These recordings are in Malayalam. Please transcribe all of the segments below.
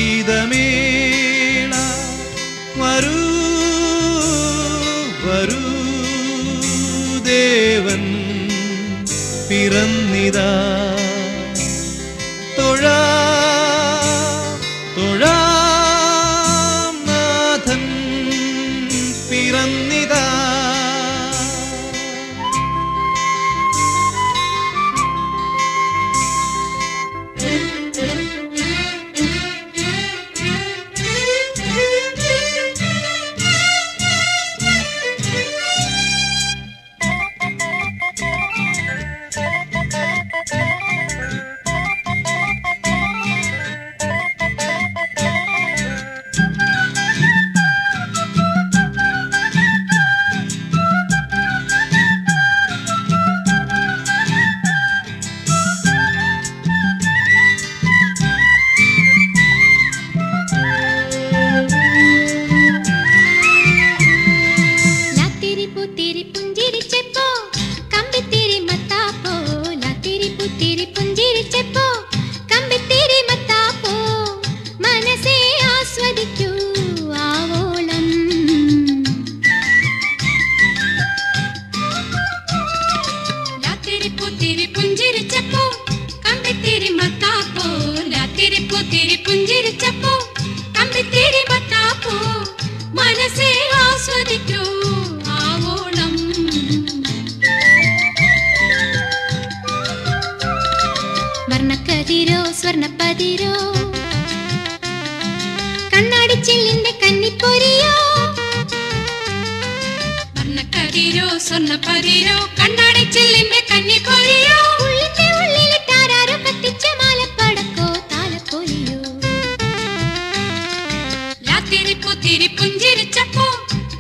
സംഗീതമേള വരൂ വരൂ ദേവൻ പിറന്നിതാ തൊഴാം നാഥൻ പിറന്നിതാ വർണ്ണക്കതിരോ സ്വർണ്ണപ്പതിരോ കണ്ണാടിച്ചില്ലിന്റെ കന്നിപ്പൊരിയോ വർണ്ണക്കതിരോ സ്വർണ്ണപ്പതിരോ കണ്ണാടിച്ചില്ലിന്റെ കന്നിപ്പൊരിയോ ഉള്ളിന്റെ ഉള്ളിലിട്ടാരോ കത്തിച്ച മാലപ്പടക്കോ താലപ്പൊലിയോ ലാത്തിരി പൂത്തിരി പുഞ്ചിരിച്ചപ്പോ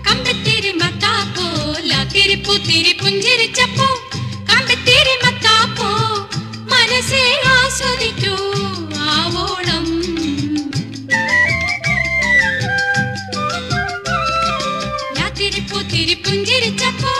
കമ്പിത്തിരി മത്താപ്പോ ലാത്തിരി പൂത്തിരി പുഞ്ചിരിച്ചപ്പോ കമ്പിത്തിരി മത്താപ്പോ മനസ്സേ ആസ്വദിക്കൂ ആവോളം ലാത്തിരി പൂത്തിരി പുഞ്ചിരിച്ചപ്പോ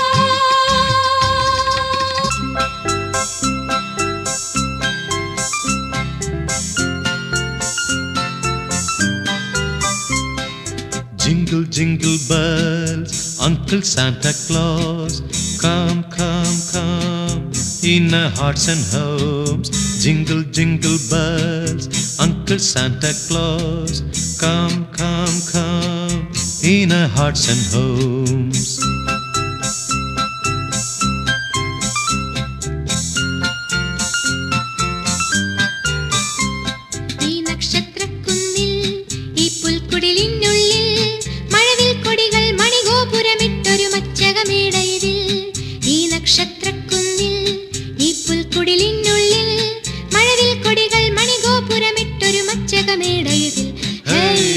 Jingle, jingle bells, Uncle Santa Claus, come, come, come, in our hearts and homes. Jingle, jingle bells, Uncle Santa Claus, come, come, come, in our hearts and homes.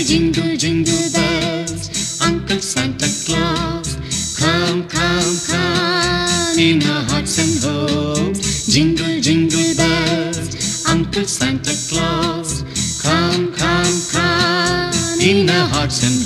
Jingle, jingle bells, Uncle Santa Claus, come, come, come, in our hearts and homes. Jingle, jingle bells, Uncle Santa Claus, come, come, come, in our hearts and